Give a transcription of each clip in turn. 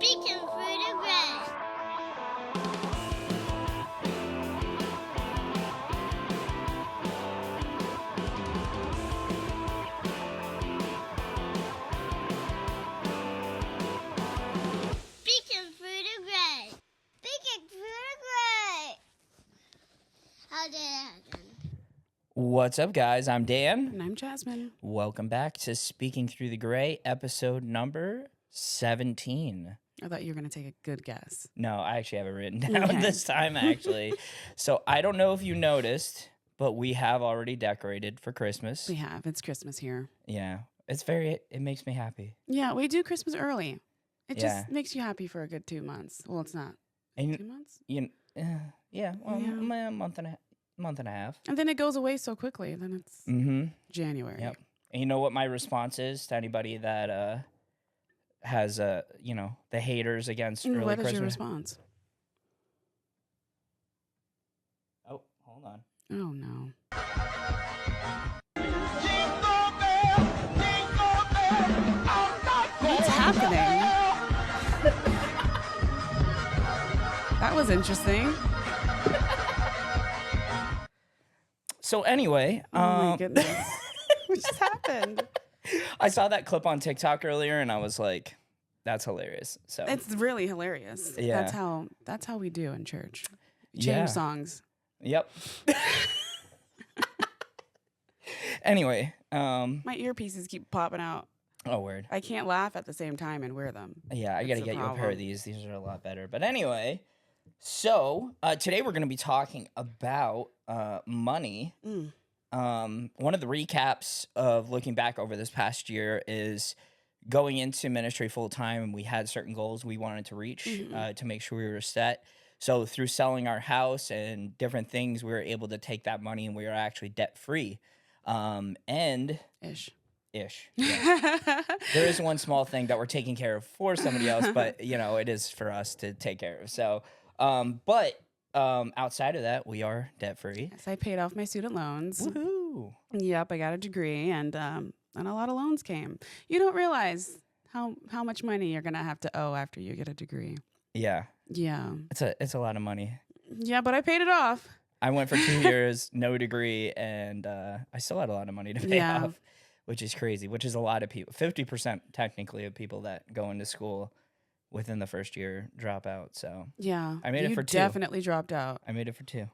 Speaking through the gray. Speaking through the gray. Speaking through the gray. How did it happen? What's up, guys? I'm Dan. And I'm Jasmine. Welcome back to Speaking Through the Gray, episode number 17. I thought you were going to take a good guess. No, I actually have it written down this time, actually. So I don't know if you noticed, but we have already decorated for Christmas. We have. It's Christmas here. Yeah. It makes me happy. Yeah, we do Christmas early. It Yeah. just makes you happy for a good 2 months. Well, it's not. And 2 months? yeah, a month and a half. And then it goes away so quickly. Then it's January. Yep. And you know what my response is to anybody that has the haters against early What Christmas? is your response? Oh, hold on. Oh, no. What's happening? That was interesting. So anyway, Oh, my goodness. What just happened? I saw that clip on TikTok earlier, and I was like, "That's hilarious." So It's really hilarious. Yeah. That's how we do in church. We Yeah. change songs. Yep. Anyway, My earpieces keep popping out. oh word, I can't laugh at the same time and wear them. yeah, I gotta That's get the you a pair of problem. these. These are a lot better. But anyway, so today we're gonna be talking about money. Mm. One of the recaps of looking back over this past year is going into ministry full time. We had certain goals we wanted to reach to make sure we were set. So through selling our house and different things, we were able to take that money and we were actually debt free. And Ish. yeah. There is one small thing that we're taking care of for somebody else, but it is for us to take care of. So, outside of that, we are debt free. Yes, I paid off my student loans. Woohoo! Yep, I got a degree, and a lot of loans came. You don't realize how much money you're gonna have to owe after you get a degree. Yeah, Yeah, it's a lot of money. yeah, but I paid it off. I went for 2 years, no degree, and I still had a lot of money to pay Yeah. off, which is crazy, which is a lot of people. 50% technically of people that go into school within the first year drop out. So Yeah, I made it you for 2. definitely dropped out. I made it for 2.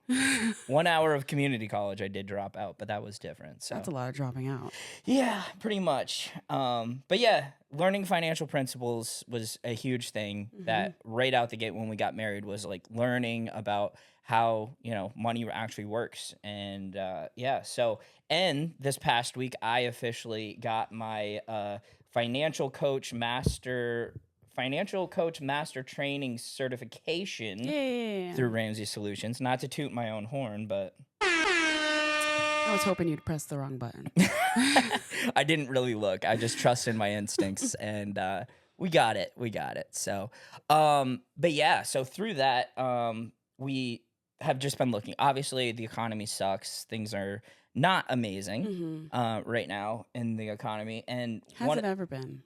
1 hour of community college, I did drop out, but that was different. So That's a lot of dropping out. yeah, pretty much. But yeah, learning financial principles was a huge thing that right out the gate when we got married was like learning about how, money actually works. And and this past week, I officially got my financial coach master training certification Yeah. through Ramsey Solutions. Not to toot my own horn, but I was hoping you'd press the wrong button. I didn't really look. I just trusted my instincts, and we got it. So, but yeah, so through that, we have just been looking. Obviously, the economy sucks. Things are not amazing right now in the economy, and Has it ever been?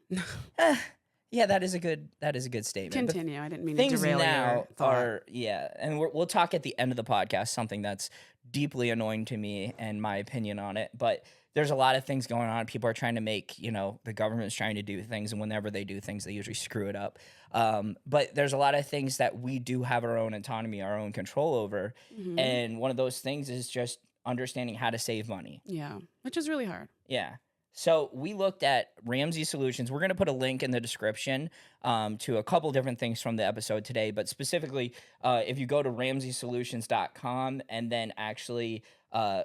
yeah, that is a good statement. But Continue. I didn't mean to things derail now your thought. are and we'll talk at the end of the podcast something that's deeply annoying to me and my opinion on it. But there's a lot of things going on. People are trying to make the government's trying to do things, and whenever they do things, they usually screw it up. But there's a lot of things that we do have our own autonomy, our own control over, and one of those things is just understanding how to save money. Yeah, which is really hard. Yeah. So we looked at Ramsey Solutions. We're going to put a link in the description to a couple different things from the episode today, but specifically, if you go to RamseySolutions.com and then actually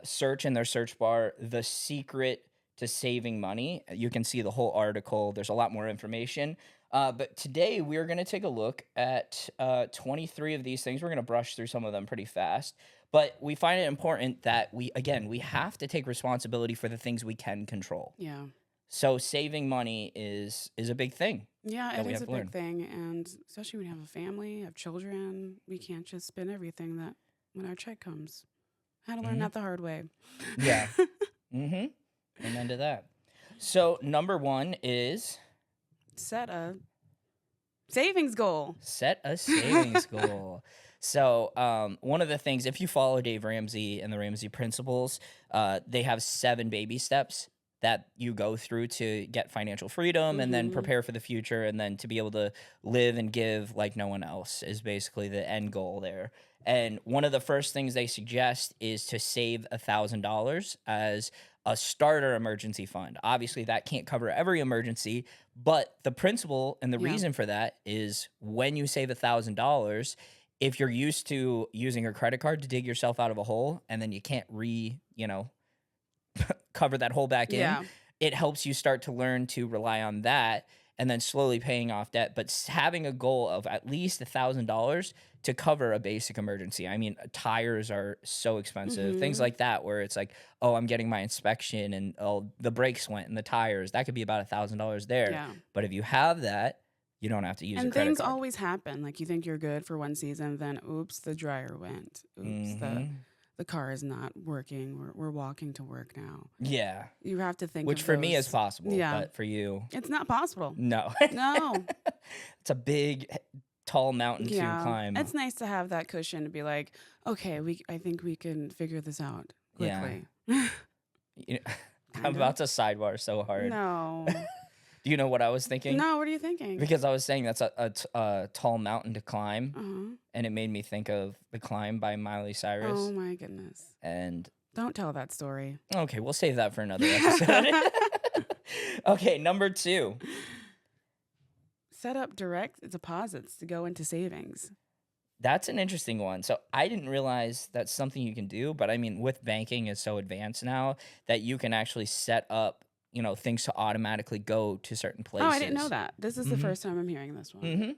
search in their search bar, the secret to saving money, you can see the whole article. There's a lot more information. But today we're going to take a look at 23 of these things. We're going to brush through some of them pretty fast. But we find it important that we have to take responsibility for the things we can control. Yeah. So saving money is a big thing. Yeah, that it we is have a to big thing. And especially when you have a family, have children, we can't just spend everything that when our check comes. I had to learn that the hard way. Yeah. Amen to that. So number one is Set a Savings goal. Set a savings goal. So one of the things, if you follow Dave Ramsey and the Ramsey principles, they have 7 baby steps that you go through to get financial freedom and then prepare for the future and then to be able to live and give like no one else is basically the end goal there. And one of the first things they suggest is to save $1,000 as a starter emergency fund. Obviously, that can't cover every emergency, but the principle and the reason for that is when you save $1,000, if you're used to using your credit card to dig yourself out of a hole and then you can't cover that hole back in, it helps you start to learn to rely on that and then slowly paying off debt. But having a goal of at least $1,000 to cover a basic emergency. I mean, tires are so expensive. Things like that where it's like, oh, I'm getting my inspection and the brakes went and the tires. That could be about $1,000 there. Yeah. But if you have that, you don't have to use a And credit things card. always happen. Like you think you're good for one season, then oops, the dryer went. Oops, the car is not working. We're walking to work now. Yeah. You have to think Which of for me those- is possible, Yeah. but for you, It's not possible. no. No. It's a big, tall mountain to climb. It's nice to have that cushion to be like, okay, I think we can figure this out quickly. You know, I'm about to sidebar so hard. No. Do you know what I was thinking? No, what are you thinking? Because I was saying that's a tall mountain to climb, Uh-huh. and it made me think of The Climb by Miley Cyrus. Oh my goodness. And Don't tell that story. okay, we'll save that for another episode. Okay, number 2. Set up direct deposits to go into savings. That's an interesting one. So I didn't realize that's something you can do, but I mean, with banking is so advanced now that you can actually set up, things to automatically go to certain places. Oh, I didn't know that. This is the first time I'm hearing this one.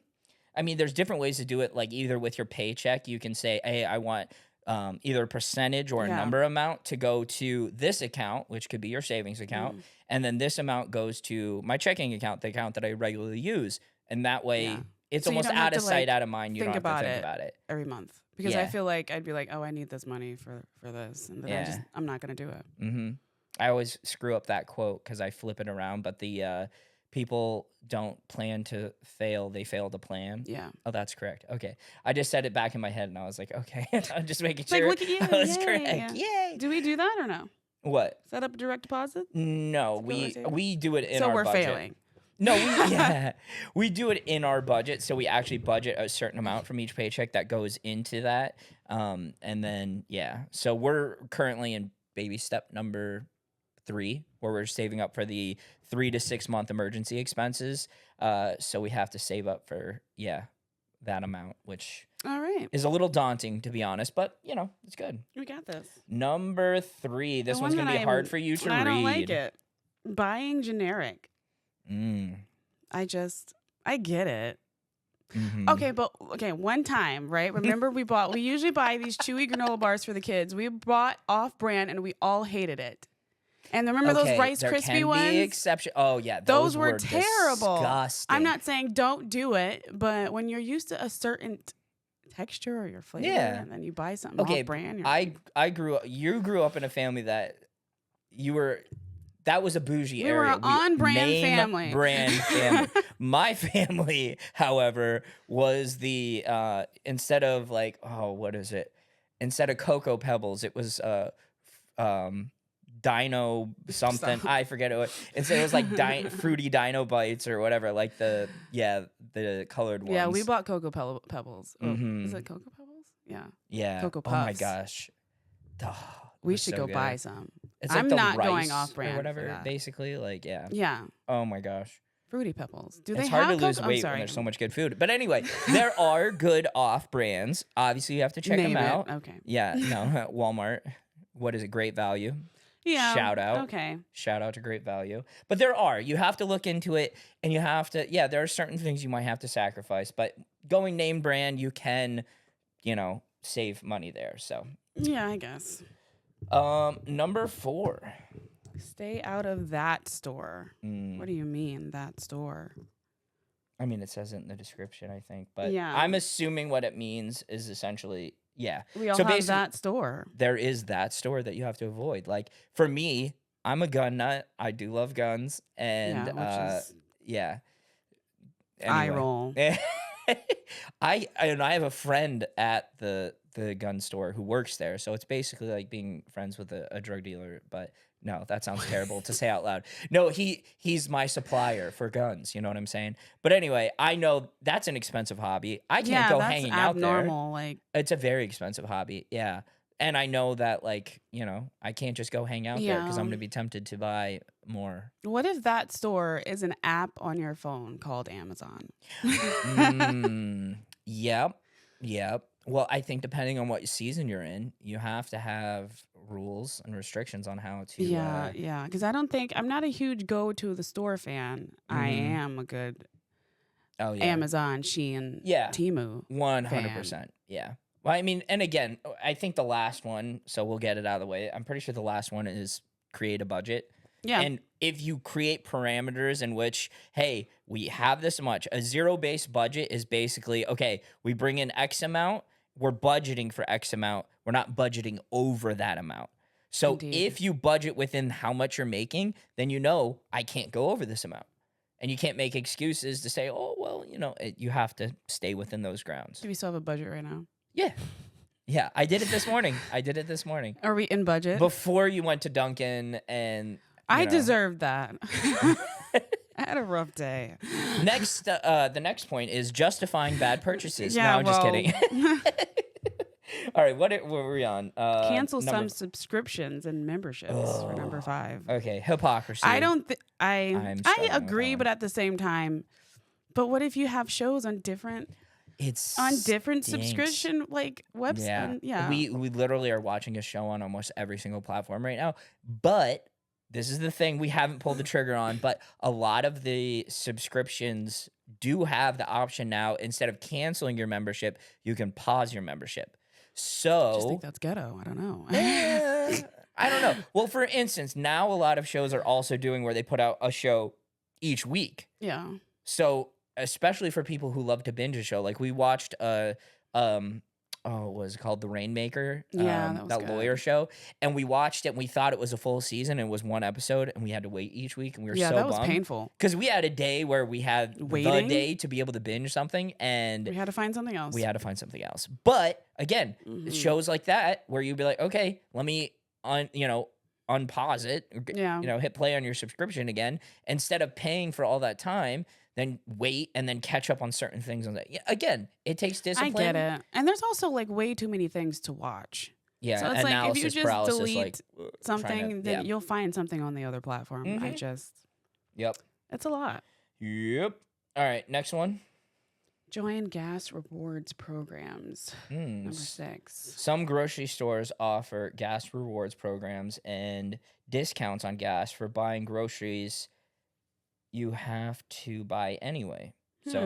I mean, there's different ways to do it. Like either with your paycheck, you can say, hey, I want either a percentage or a number amount to go to this account, which could be your savings account. And then this amount goes to my checking account, the account that I regularly use. And that way it's So you almost don't have out of to, sight, like, out of mind. You don't have to think about it. Every month. Because I Yeah. feel like I'd be like, oh, I need this money for this. And then I'm not going to do it. I always screw up that quote because I flip it around, but the people don't plan to fail, they fail to plan. Yeah. Oh, that's correct. Okay. I just said it back in my head and I was like, okay. I'm just making It's like, sure look at you. I was Yay. correct. Yay. Do we do that or no? What? Set up direct deposit? No, we do it in So our we're budget. failing. No, we do it in our budget. So we actually budget a certain amount from each paycheck that goes into that. And then, so we're currently in baby step number 3, where we're saving up for the 3 to 6 month emergency expenses. So we have to save up for, that amount, which All right. is a little daunting, to be honest, but it's good. We got this. Number 3. This The one's one going to that be hard for you to read. I don't like it. Buying generic. I get it. Okay, one time, right? Remember we usually buy these chewy granola bars for the kids. We bought off brand and we all hated it. And remember those Rice there Krispie can ones? be exception. Oh yeah, Those were terrible. Disgusting. I'm not saying don't do it, but when you're used to a certain texture or your flavor, and then you buy something off brand. I grew up. You grew up in a family that you were. That was a bougie We area. were an on-brand family. Brand family. My family, however, was the instead of like instead of Cocoa Pebbles, it was Dino something. I forget it. Instead, it was like fruity Dino Bites or whatever. Like the colored ones. Yeah, we bought Cocoa Pebbles. Is it Cocoa Pebbles? Yeah. Yeah. Cocoa Oh my Puffs. gosh. We should go buy some. It's like I'm the not rice going off brand or whatever. for that. Basically, Yeah. Oh my gosh. Fruity Pebbles. Do It's they hard have to lose Cocoa? weight I'm sorry. when there's so much good food. But anyway, there are good off brands. Obviously, you have to check Name them it. out. Okay. Yeah, no, Walmart. What is it? Great Value. Yeah. Shout out. Okay. Shout out to Great Value. But there are. You have to look into it, and you have to. Yeah, there are certain things you might have to sacrifice. But going name brand, you can, save money there. So. Yeah, I guess. Number 4. Stay out of that store. Mm. What do you mean, that store? I mean, it says it in the description, I think. But Yeah. I'm assuming what it means is essentially, We all So have basic- that store. there is that store that you have to avoid. Like, for me, I'm a gun nut. I do love guns. And, Which is Eye Anyway. roll. I have a friend at the gun store who works there, so it's basically like being friends with a drug dealer. But no, that sounds terrible to say out loud. No, he's my supplier for guns. You know what I'm saying? But anyway, I know that's an expensive hobby. I can't Yeah, go that's hanging out there. abnormal. Like, It's a very expensive hobby. Yeah. And I know that, like, I can't just go hang out there because I'm yeah. going to be tempted to buy more. What if that store is an app on your phone called Amazon? Yep. Yep. Well, I think depending on what season you're in, you have to have rules and restrictions on how to. Yeah, yeah. Because I'm not a huge go to the store fan. I am a good Amazon, Shein, Temu 100%. fan. Yeah. Well, I mean, and again, I think the last one, so we'll get it out of the way. I'm pretty sure the last one is create a budget. Yeah. And if you create parameters in which, hey, we have this much, a zero-based budget is basically, okay, we bring in X amount, we're budgeting for X amount, we're not budgeting over that amount. So Indeed. if you budget within how much you're making, then I can't go over this amount. And you can't make excuses to say, oh, well, you have to stay within those grounds. Do we still have a budget right now? Yeah. Yeah, I did it this morning. Are we in budget? Before you went to Dunkin' and... I deserved that. I had a rough day. Next, the next point is justifying bad purchases. Yeah, no, I'm just kidding. All right, what were we on? Cancel some subscriptions and memberships for number 5. Okay, hypocrisy. I don't. I struggling with agree, that but at the same time, but what if you have shows on different stinks. subscription like websites? Yeah. We literally are watching a show on almost every single platform right now, but. This is the thing we haven't pulled the trigger on, but a lot of the subscriptions do have the option now. Instead of canceling your membership, you can pause your membership. So I just think that's ghetto. I don't know. I don't know. Well, for instance, now a lot of shows are also doing where they put out a show each week. Yeah. So especially for people who love to binge a show, like we watched what was it called? The Rainmaker. Yeah, that was that good. lawyer show. And we watched it and we thought it was a full season and it was one episode and we had to wait each week and we were so that was bummed. Painful. Because we had a day where we had Waiting? the day to be able to binge something and We had to find something else. But again, shows like that where you'd be like, okay, let me unpause it. Yeah. Hit play on your subscription again. Instead of paying for all that time, then wait and then catch up on certain things. Again, it takes discipline. I get it. And there's also like way too many things to watch. Yeah, so it's like if you just paralysis, delete something, then yeah. you'll find something on the other platform. Yep. It's a lot. Yep. All right, next one. Join gas rewards programs. Number 6. Some grocery stores offer gas rewards programs and discounts on gas for buying groceries you have to buy anyway. So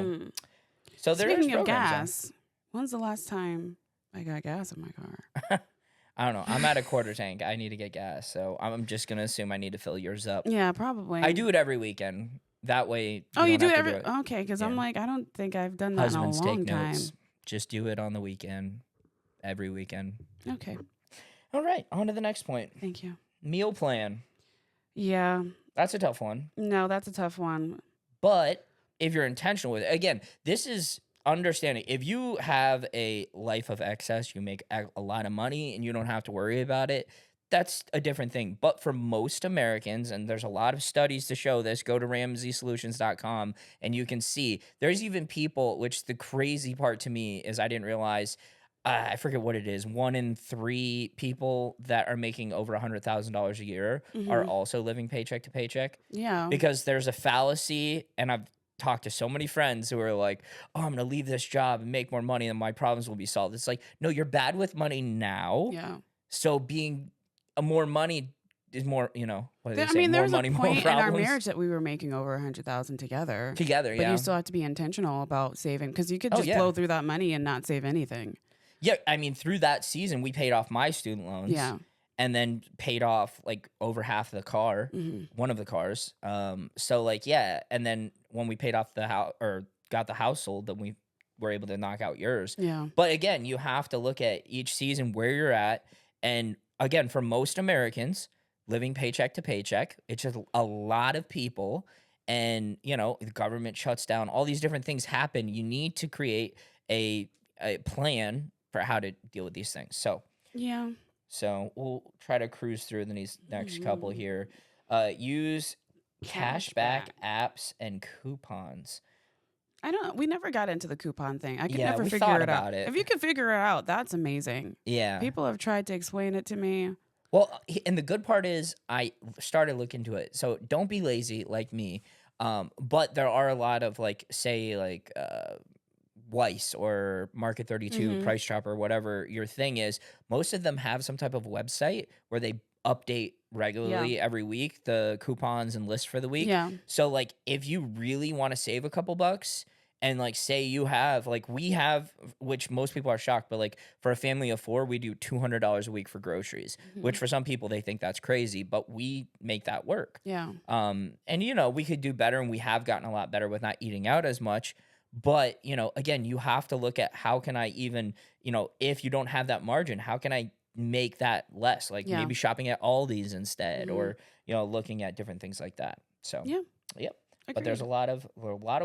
there Speaking is of programs gas, when's the last time I got gas in my car? I don't know. I'm at a quarter tank. I need to get gas, so I'm just gonna assume I need to fill yours up. Yeah, probably. I do it every weekend. That way. You do it every. it. Okay, because I'm like, I don't think I've done that Husbands in a long take time. notes. Just do it on the weekend. Every weekend. Okay. All right. On to the next point. Thank you. Meal plan. Yeah. That's a tough one. No, that's a tough one. But if you're intentional with it, again, this is understanding. If you have a life of excess, you make a lot of money and you don't have to worry about it, that's a different thing. But for most Americans, and there's a lot of studies to show this, go to RamseySolutions.com and you can see there's even people, which the crazy part to me is I didn't realize, I forget what it is, 1 in 3 people that are making over $100,000 a year are also living paycheck to paycheck. Yeah. Because there's a fallacy, and I've talked to so many friends who are like, oh, I'm going to leave this job and make more money and my problems will be solved. It's like, no, you're bad with money now. Yeah. So being more money is more, what do they say? I mean, there more was money, a more point in problems. our marriage that we were making over $100,000 together. Together, But yeah. you still have to be intentional about saving because you could just yeah. blow through that money and not save anything. Yeah, I mean, through that season, we paid off my student loans. Yeah. And then paid off like over half of the car, one of the cars. So like, yeah. And then when we paid off the house or got the house sold, then we were able to knock out yours. Yeah. But again, you have to look at each season where you're at. And again, for most Americans living paycheck to paycheck, it's just a lot of people. and the government shuts down. All these different things happen. You need to create a plan for how to deal with these things. So Yeah. so we'll try to cruise through these next couple here. Use cashback apps and coupons. We never got into the coupon thing. I could Yeah, never we figure thought it out. about it. If you could figure it out, that's amazing. Yeah. People have tried to explain it to me. Well, and the good part is I started looking into it. So don't be lazy like me. But there are a lot of Weiss or Market 32, Price Chopper, whatever your thing is. Most of them have some type of website where they update regularly every week the coupons and lists for the week. Yeah. So like if you really want to save a couple bucks, and like say you have we have, which most people are shocked, but like for a family of 4, we do $200 a week for groceries, which for some people they think that's crazy, but we make that work. Yeah. And we could do better, and we have gotten a lot better with not eating out as much. But again, you have to look at how can I even, if you don't have that margin, how can I make that less? Like maybe shopping at Aldi's instead, or looking at different things like that. So yep. But there's a lot of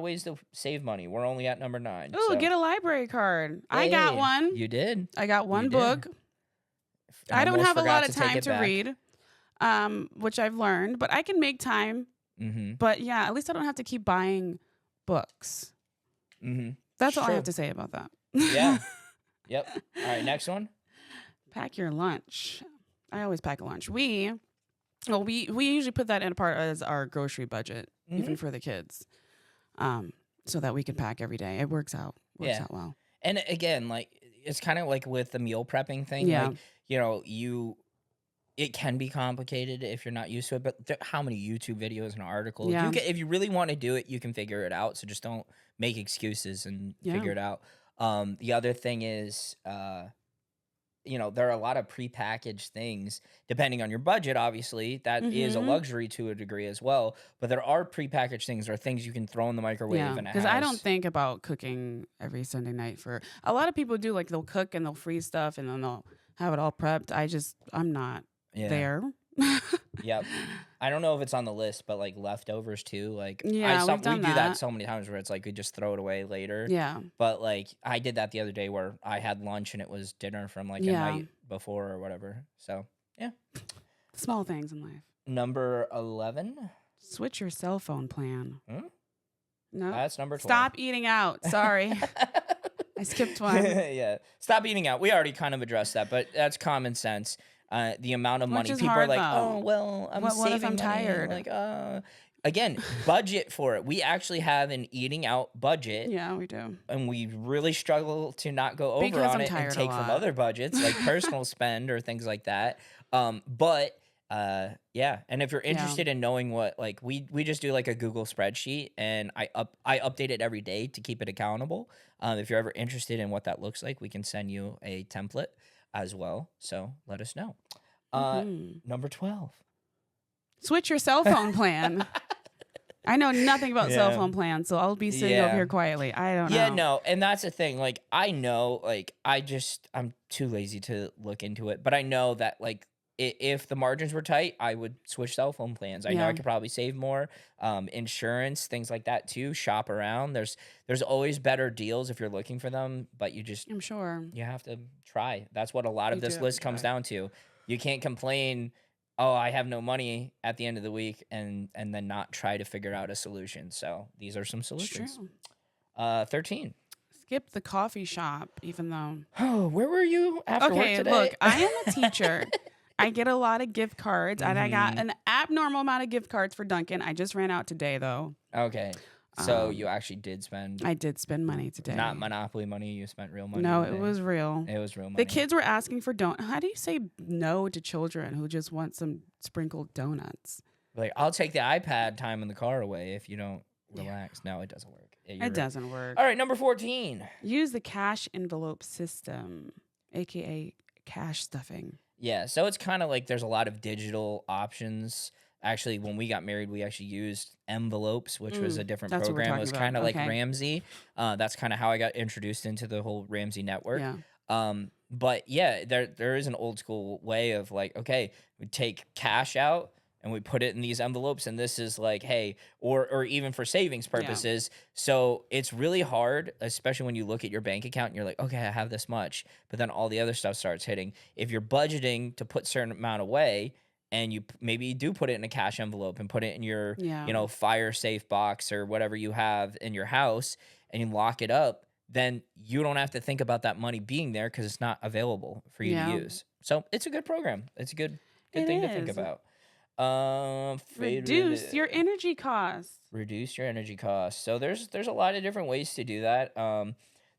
ways to save money. We're only at number 9. Oh, so. get a library card. I got one. You did. I got one book. I don't have a lot of time to read, which I've learned, but I can make time. But yeah, at least I don't have to keep buying books. That's all I have to say about that. Yeah. Yep. All right, next one. Pack your lunch. I always pack a lunch. We usually put that in a part as our grocery budget, even for the kids, so that we can pack every day. It works out. Works out well. And again, like it's kind of like with the meal prepping thing. Yeah. Like, it can be complicated if you're not used to it. But how many YouTube videos and articles? Yeah. If you really want to do it, you can figure it out. So just don't make excuses and figure it out. The other thing is, there are a lot of prepackaged things, depending on your budget, obviously. That is a luxury to a degree as well. But there are prepackaged things or things you can throw in the microwave. Yeah, because I don't think about cooking every Sunday night. For a lot of people do, like they'll cook and they'll freeze stuff and then they'll have it all prepped. I'm not there. Yep. I don't know if it's on the list, but like leftovers too. Like we've done we do that so many times where it's like we just throw it away later. Yeah. But like I did that the other day where I had lunch and it was dinner from like a night before or whatever. So yeah. Small things in life. Number 11. Switch your cell phone plan. No. That's number 12. Stop eating out. Sorry. I skipped one. Yeah. Stop eating out. We already kind of addressed that, but that's common sense. The amount of money people are like, though. oh, well, I'm saving what if I'm money. tired? Like, again, budget for it. We actually have an eating out budget. Yeah, we do. And we really struggle to not go over on it and take from other budgets, like personal spend or things like that. But yeah. And if you're interested in knowing what, like, we just do like a Google spreadsheet, and I update it every day to keep it accountable. If you're ever interested in what that looks like, we can send you a template as well. So let us know. Number 12. Switch your cell phone plan. I know nothing about cell phone plans, so I'll be sitting over here quietly. I don't know. Yeah, no, and that's the thing. Like, I know, like, I'm too lazy to look into it, but I know that, like, if the margins were tight, I would switch cell phone plans. I know I could probably save more. Insurance, things like that too. Shop around. There's always better deals if you're looking for them, but I'm sure you have to try. That's what a lot of this list comes down to. You can't complain, oh, I have no money at the end of the week, and then not try to figure out a solution. So these are some solutions. 13. Skip the coffee shop, even though. Oh, where were you after work today? Look, I am a teacher. I get a lot of gift cards, and I got an abnormal amount of gift cards for Dunkin'. I just ran out today, though. Okay. So you actually did spend... I did spend money today. Not Monopoly money. You spent real money. No, it was real. It was real money. The kids were asking for donuts. How do you say no to children who just want some sprinkled donuts? Like, I'll take the iPad time in the car away if you don't relax. No, it doesn't work. It doesn't work. All right, number 14. Use the cash envelope system, a.k.a. cash stuffing. Yeah, so it's kind of like there's a lot of digital options. Actually, when we got married, we actually used envelopes, which was a different program. It was kind of like Ramsey. That's kind of how I got introduced into the whole Ramsey network. Yeah. But yeah, there is an old school way of like, okay, we take cash out and we put it in these envelopes, and this is like, hey, or even for savings purposes. So it's really hard, especially when you look at your bank account and you're like, okay, I have this much, but then all the other stuff starts hitting. If you're budgeting to put certain amount away, and you maybe do put it in a cash envelope and put it in your, fire safe box or whatever you have in your house, and you lock it up, then you don't have to think about that money being there because it's not available for you to use. So it's a good program. It's a good thing to think about. Reduce your energy costs. Reduce your energy costs. So there's a lot of different ways to do that.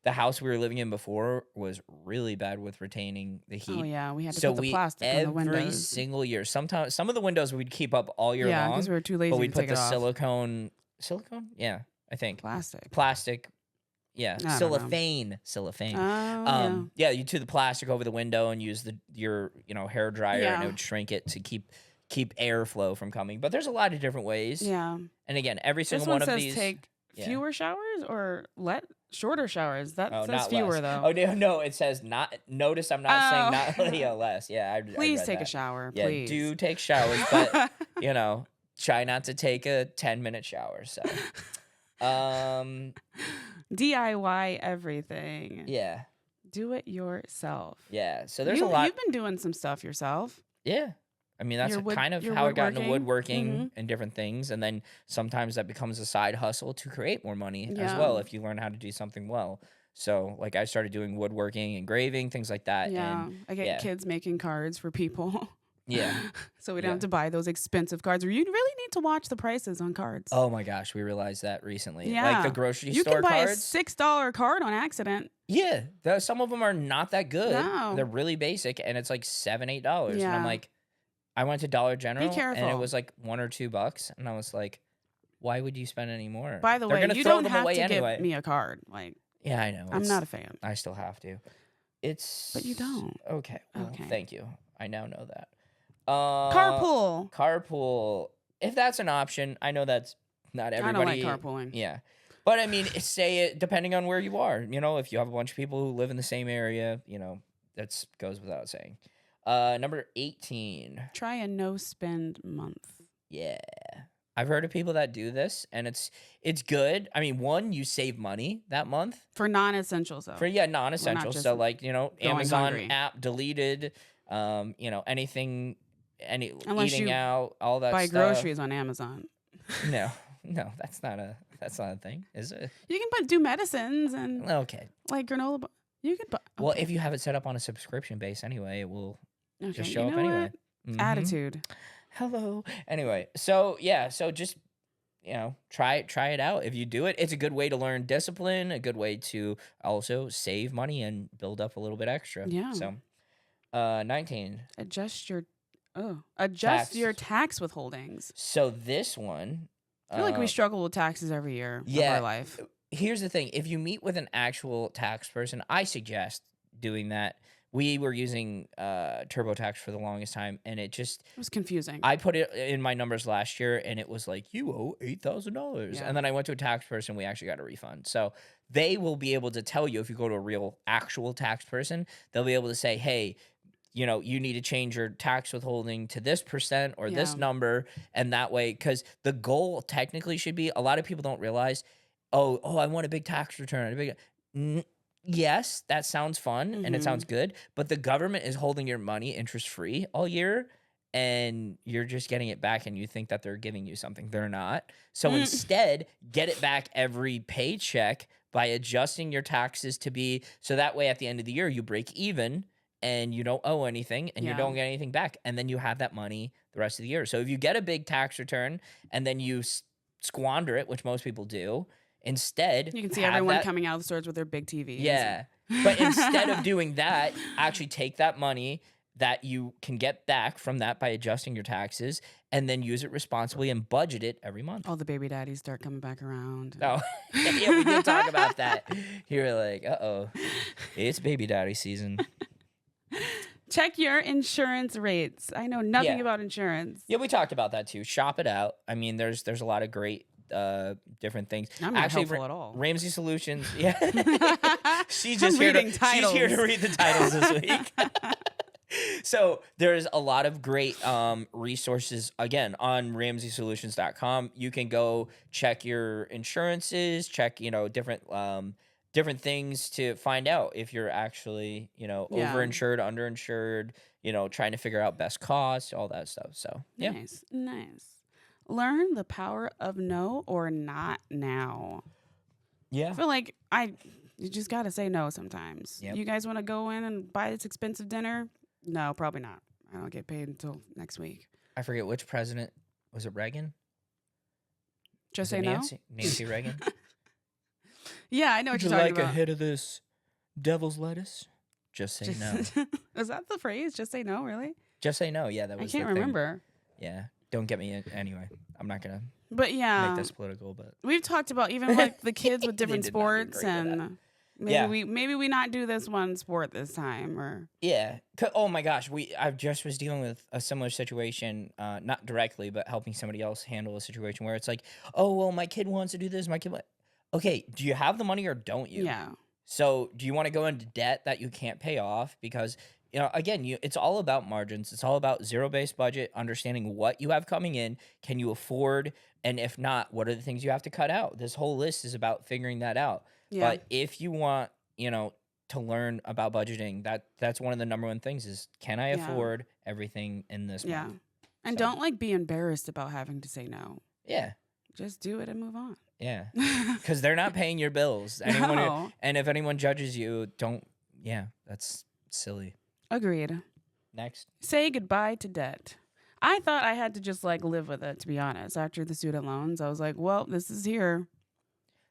The house we were living in before was really bad with retaining the heat. Oh yeah, we had to put the plastic on the windows every single year. Sometimes some of the windows we'd keep up all year long. Yeah, because we were too lazy but we'd to put take the it off. silicone. Yeah, I think plastic. Yeah, cellophane. Oh, yeah, you do the plastic over the window and use your hair dryer, and it would shrink it to keep airflow from coming. But there's a lot of different ways. Yeah. And again, every single this one of says these take fewer showers or shorter showers. That says fewer less. though. Oh no, it says not. Notice I'm not saying not less. Yeah, please I read take that. a shower. Yeah, please do take showers, but try not to take a 10-minute shower. So, DIY everything. Yeah. Do it yourself. Yeah. So there's a lot. You've been doing some stuff yourself. Yeah. I mean, that's kind of how I got into woodworking and different things. And then sometimes that becomes a side hustle to create more money as well if you learn how to do something well. So, like, I started doing woodworking, engraving, things like that. Yeah. And, I get kids making cards for people. Yeah. So we don't have to buy those expensive cards. Or you really need to watch the prices on cards. Oh, my gosh. We realized that recently. Yeah. Like the grocery store cards. You can buy a $6 card on accident. Yeah. Some of them are not that good. No. They're really basic, and it's like $7, $8. And I'm like, I went to Dollar General, and it was like $1 or $2, and I was like, "Why would you spend any more?" By the way, you don't have to give me a card. Like, yeah, I know. I'm not a fan. I still have to. But you don't. Okay. Well, thank you. I now know that. Carpool. If that's an option, I know that's not everybody. I don't like carpooling. Yeah, but I mean, say it depending on where you are. If you have a bunch of people who live in the same area, that goes without saying. Number 18. Try a no-spend month. Yeah. I've heard of people that do this, and it's good. I mean, one, you save money that month. For non-essentials, though. Non-essentials. So, like, Amazon hungry. app deleted, anything, Unless eating you out, all that buy stuff. groceries on Amazon. No, that's not a thing, is it? You can do medicines and like granola. You could buy. Okay. Well, if you have it set up on a subscription base anyway, it will just show up anyway. Mm-hmm. Attitude. Hello. Anyway, so just try it out. If you do it, it's a good way to learn discipline, a good way to also save money and build up a little bit extra. Yeah. So, 19. Adjust your tax withholdings. So this one, I feel like we struggle with taxes every year of our life. Here's the thing. If you meet with an actual tax person, I suggest doing that. We were using TurboTax for the longest time, and it was confusing. I put it in my numbers last year, and it was like, you owe $8,000. And then I went to a tax person. We actually got a refund. So they will be able to tell you, if you go to a real, actual tax person, they'll be able to say, hey, you need to change your tax withholding to this % or this number. And that way, because the goal technically should be, a lot of people don't realize, oh, I want a big tax return. Yes, that sounds fun and it sounds good, but the government is holding your money interest-free all year, and you're just getting it back, and you think that they're giving you something. They're not. So instead, get it back every paycheck by adjusting your taxes to be, so that way at the end of the year, you break even and you don't owe anything and you don't get anything back, and then you have that money the rest of the year. So if you get a big tax return and then you squander it, which most people do, instead, you can see everyone coming out of the stores with their big TVs. Yeah. But instead of doing that, actually take that money that you can get back from that by adjusting your taxes, and then use it responsibly and budget it every month. All the baby daddies start coming back around. Oh, yeah, we did talk about that. You're like, uh-oh, it's baby daddy season. Check your insurance rates. I know nothing about insurance. Yeah, we talked about that too. Shop it out. I mean, there's a lot of great different things. I'm not helpful at all. Ramsey Solutions. Yeah. She's just here to read the titles this week. So there's a lot of great resources, again, on RamseySolutions.com. You can go check your insurances, check, different things to find out if you're actually, Yeah. overinsured, underinsured, trying to figure out best cost, all that stuff. So, yeah. Nice. Learn the power of no or not now. Yeah. I feel like you just got to say no sometimes. Yep. You guys want to go in and buy this expensive dinner? No, probably not. I don't get paid until next week. I forget which president. Was it Reagan? Just Was say it no? Nancy Reagan? Yeah, I know what Would you you're talking like about. a hit of this devil's lettuce? Just say no. Is that the phrase? Just say no, really? Just say no. Yeah, that I was can't the thing. remember. Yeah. Don't get me in. Anyway, I'm not going to But yeah, make this political, but we've talked about even like the kids with They different did not do sports, great with and Yeah. maybe we not do this one sport this time, or yeah. Oh my gosh, I just was dealing with a similar situation, not directly, but helping somebody else handle a situation where it's like, oh well, my kid wants to do this. Okay, do you have the money or don't you? yeah, So do you want to go into debt that you can't pay off? Because again, it's all about margins. It's all about zero-based budget, understanding what you have coming in, can you afford, and if not, what are the things you have to cut out? This whole list is about figuring that out. yeah, But if you want, to learn about budgeting, that's one of the number one things is, can I afford everything in this yeah. month? And So- don't be embarrassed about having to say no. Yeah. Just do it and move on. Yeah. Because they're not paying your bills. No. And if anyone judges you, that's silly. Agreed. Next. Say goodbye to debt. I thought I had to just live with it, to be honest. After the student loans, I was like, well, this is here.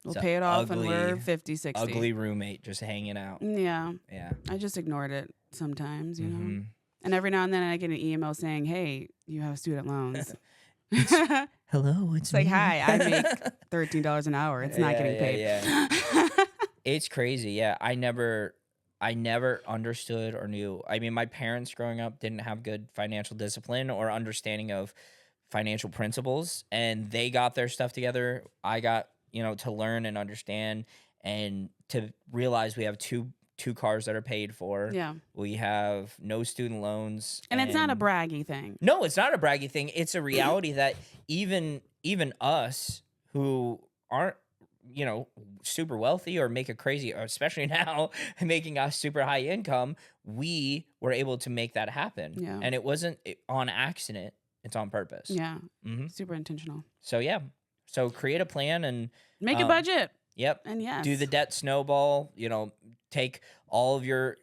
We'll It's a pay it off when ugly, we're 50, 60. Ugly roommate just hanging out. Yeah. Yeah. I just ignored it sometimes, you know. Mhm. And every now and then I get an email saying, hey, you have student loans. Hello, it's like, me. hi, I make $13 an hour. It's not getting paid. Yeah. It's crazy. Yeah. I never understood or knew. I mean, my parents growing up didn't have good financial discipline or understanding of financial principles, and they got their stuff together. I got, to learn and understand and to realize we have two cars that are paid for. Yeah. We have no student loans. And it's not a braggy thing. No, it's not a braggy thing. It's a reality that even us who aren't, super wealthy or make a crazy, or especially now making us super high income, we were able to make that happen. Yeah. And it wasn't on accident. It's on purpose. Yeah. Mm-hmm. Super intentional. So, yeah. So create a plan and Make a budget. Yep. And yes. Do the debt snowball, take all of your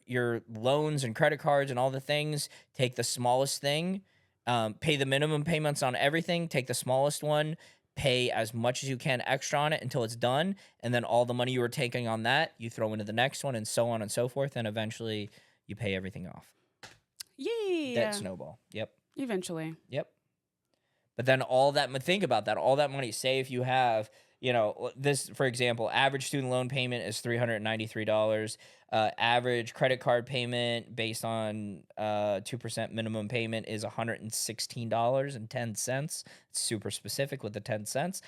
loans and credit cards and all the things, take the smallest thing, pay the minimum payments on everything, take the smallest one, pay as much as you can extra on it until it's done, and then all the money you were taking on that, you throw into the next one, and so on and so forth, and eventually you pay everything off. Yeah. Debt snowball. Yep. Eventually. Yep. But then think about that, all that money, say if you have, this, for example, average student loan payment is $393. Average credit card payment based on 2% minimum payment is $116.10. It's super specific with the 10 cents.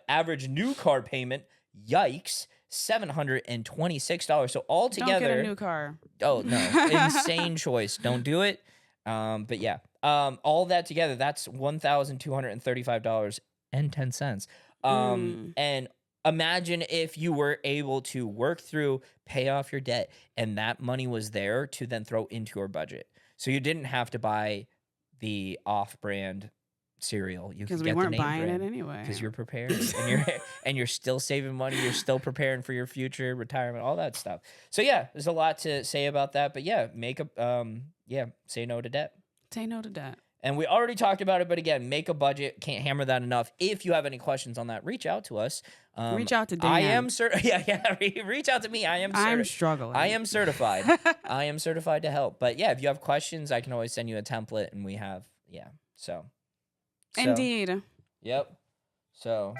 Average new car payment, yikes, $726. So altogether, Don't get a new car. Oh no, insane choice. Don't do it. But yeah, all that together, that's $1,235.10. And imagine if you were able to work through, pay off your debt, and that money was there to then throw into your budget. So you didn't have to buy the off-brand cereal. You could Because we get the weren't name buying brand it anyway. because you're prepared and you're still saving money. You're still preparing for your future retirement, all that stuff. So yeah, there's a lot to say about that. But yeah, say no to debt. Say no to debt. And we already talked about it, but again, make a budget. Can't hammer that enough. If you have any questions on that, reach out to us. Reach out to Dan. I am reach out to me. I'm struggling. I am certified. I am certified to help. But yeah, if you have questions, I can always send you a template, and we have So, Indeed. Yep. So,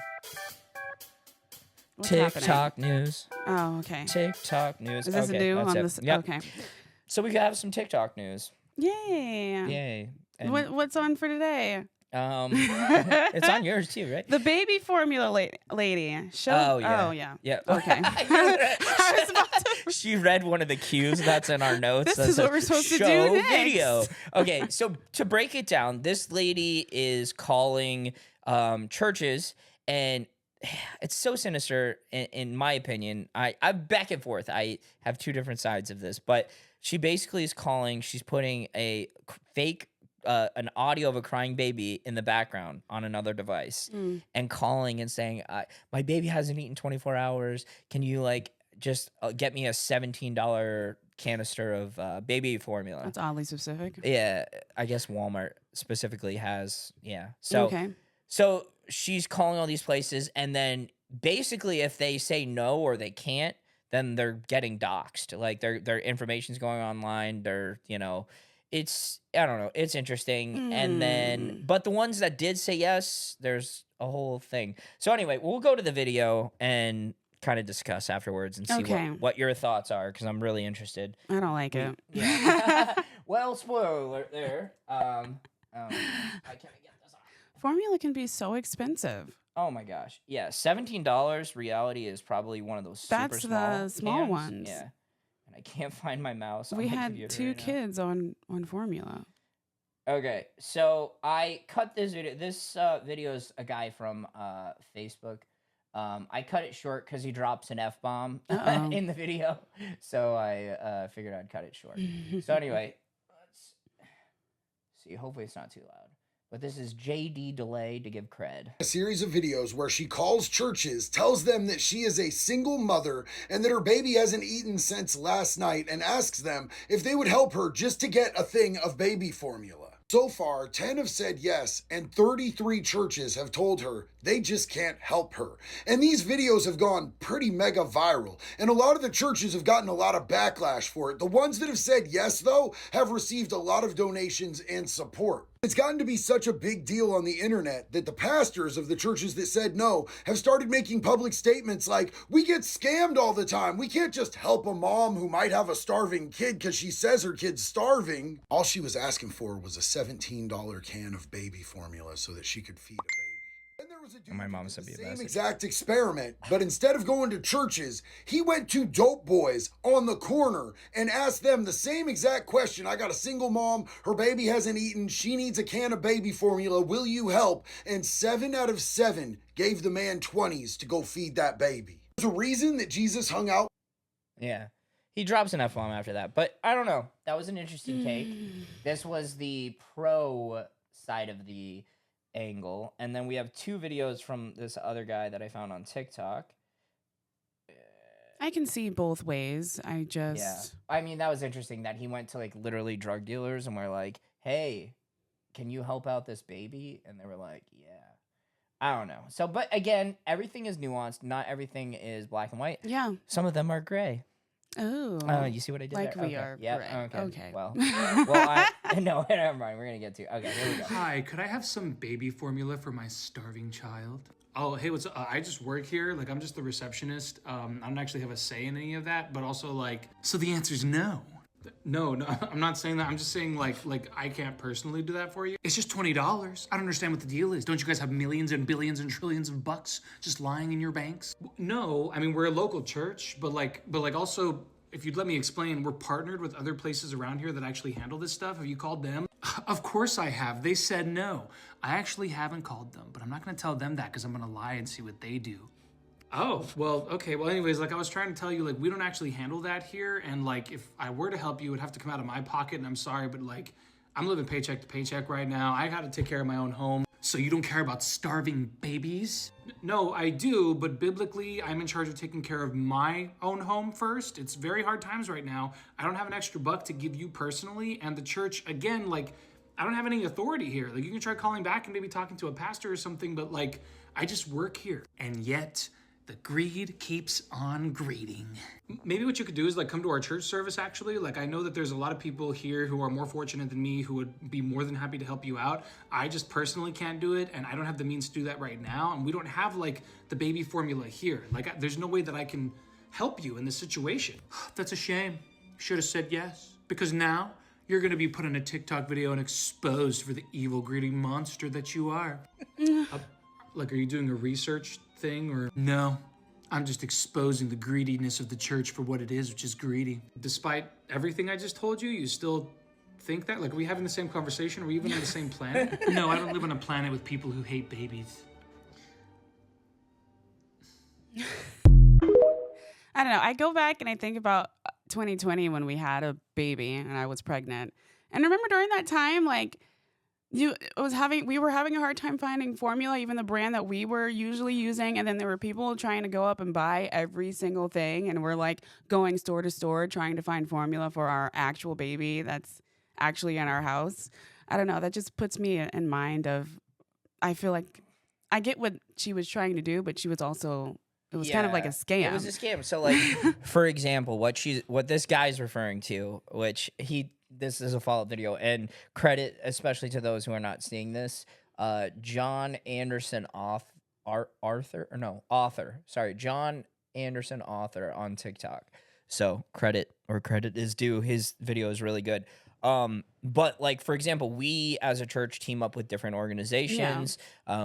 What's TikTok happening? news. Oh, okay. TikTok news. Is this okay, new that's on it. this? Yep. Okay. So we have some TikTok news. Yay. Yay. And What's on for today? It's on yours too, right? The baby formula lady. Oh yeah. Oh yeah. Yeah. Okay. I was about to. She read one of the cues that's in our notes. This is what we're supposed to do Show next. video. Okay, so to break it down, this lady is calling churches, and it's so sinister in my opinion. I'm back and forth. I have two different sides of this, but she basically is calling. She's putting a fake. An audio of a crying baby in the background on another device and calling and saying, my baby hasn't eaten 24 hours. Can you like just get me a $17 canister of baby formula? That's oddly specific. Yeah, I guess Walmart specifically has. Yeah. So, Okay. so she's calling all these places, and then basically if they say no or they can't, then they're getting doxxed. Like their information's going online. They're, it's, I don't know, it's interesting. And then, but the ones that did say yes, there's a whole thing. So anyway, we'll go to the video and kind of discuss afterwards and see what your thoughts are, because I'm really interested. I don't like it. Yeah. Well, spoiler alert there. I can't get this on. Formula can be so expensive. Oh my gosh. Yeah, $17 reality is probably one of those That's super small the small cans. ones. Yeah. And I can't find my mouse on We my had computer 2 right now. kids on formula. Okay, so I cut this video. This video is a guy from Facebook. I cut it short because he drops an F-bomb in the video. So I figured I'd cut it short. So anyway, let's see. Hopefully it's not too loud. But this is JD Delay to give cred. A series of videos where she calls churches, tells them that she is a single mother and that her baby hasn't eaten since last night, and asks them if they would help her just to get a thing of baby formula. So far, 10 have said yes, and 33 churches have told her they just can't help her. And these videos have gone pretty mega viral, and a lot of the churches have gotten a lot of backlash for it. The ones that have said yes, though, have received a lot of donations and support. It's gotten to be such a big deal on the internet that the pastors of the churches that said no have started making public statements like, we get scammed all the time. We can't just help a mom who might have a starving kid because she says her kid's starving. All she was asking for was a $17 can of baby formula so that she could feed a baby. And there was a dude My mom who did sent me a the same message. exact experiment, but instead of going to churches, he went to dope boys on the corner and asked them the same exact question. I got a single mom, her baby hasn't eaten, she needs a can of baby formula, will you help? And 7 out of 7 gave the man 20s to go feed that baby. There's a reason that Jesus hung out. Yeah. He drops an F-bomb after that. But I don't know. That was an interesting take. This was the pro side of the angle. And then we have 2 videos from this other guy that I found on TikTok. I can see both ways. Yeah. I mean, that was interesting that he went to like literally drug dealers and were like, hey, can you help out this baby? And they were like, yeah. I don't know. So, but again, everything is nuanced. Not everything is black and white. Yeah. Some of them are gray. Oh. You see what I did Like there? we are Yeah. gray. Okay. Well, no, never mind. We're going to get to. Okay, here we go. Hi, could I have some baby formula for my starving child? Oh, hey, what's up? I just work here. Like, I'm just the receptionist. I don't actually have a say in any of that, but also, like, so the answer's no. No, I'm not saying that. I'm just saying, like I can't personally do that for you. It's just $20. I don't understand what the deal is. Don't you guys have millions and billions and trillions of bucks just lying in your banks? No, I mean, we're a local church, but also, if you'd let me explain, we're partnered with other places around here that actually handle this stuff. Have you called them? Of course I have. They said no. I actually haven't called them, but I'm not gonna tell them that because I'm gonna lie and see what they do. Oh, well, okay. Well, anyways, like I was trying to tell you, like, we don't actually handle that here. And like, if I were to help you, it would have to come out of my pocket. And I'm sorry, but like, I'm living paycheck to paycheck right now. I gotta take care of my own home. So you don't care about starving babies? No, I do, but biblically, I'm in charge of taking care of my own home first. It's very hard times right now. I don't have an extra buck to give you personally. And the church, again, like, I don't have any authority here. Like, you can try calling back and maybe talking to a pastor or something, but like, I just work here. And yet, the greed keeps on greeding. Maybe what you could do is like come to our church service actually. Like I know that there's a lot of people here who are more fortunate than me who would be more than happy to help you out. I just personally can't do it and I don't have the means to do that right now. And we don't have like the baby formula here. Like there's no way that I can help you in this situation. That's a shame. Should have said yes. Because now You're going to be put in a TikTok video and exposed for the evil, greedy monster that you are. Like, are you doing a research thing or? No, I'm just exposing the greediness of the church for what it is, which is greedy. Despite everything I just told you, you still think that? Like, are we having the same conversation? Are we even on the same planet? No, I don't live on a planet with people who hate babies. I don't know. I go back and I think about 2020 when we had a baby and I was pregnant. And remember during that time, like we were having a hard time finding formula, even the brand that we were usually using. And then there were people trying to go up and buy every single thing. And we're like going store to store trying to find formula for our actual baby that's actually in our house. I don't know. That just puts me in mind of, I feel like I get what she was trying to do, but she was also, it was kind of like a scam. It was a scam. So, like, for example, what this guy's referring to, which this is a follow-up video, and credit especially to those who are not seeing this. John Anderson John Anderson author on TikTok. So credit is due. His video is really good. But like, for example, we as a church team up with different organizations.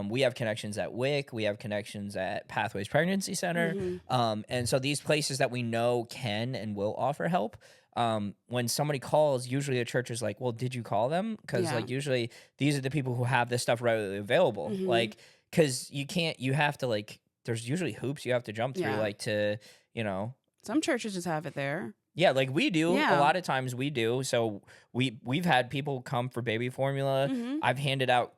We have connections at WIC, we have connections at Pathways Pregnancy Center. And so these places that we know can and will offer help. When somebody calls, usually the church is like, well, did you call them? Because like usually these are the people who have this stuff readily available. Like, because you have to like, there's usually hoops you have to jump through, like to, Some churches just have it there. Yeah, like we do. Yeah. A lot of times we do. So we've had people come for baby formula. I've handed out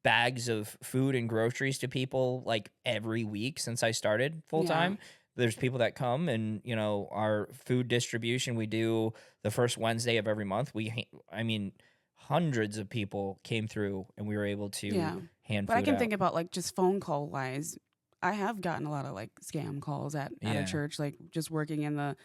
bags of food and groceries to people like every week since I started full time. There's people that come and, our food distribution we do the first Wednesday of every month. Hundreds of people came through and we were able to hand But food I can out. think about like just phone call wise. I have gotten a lot of like scam calls at a church, like just working in the,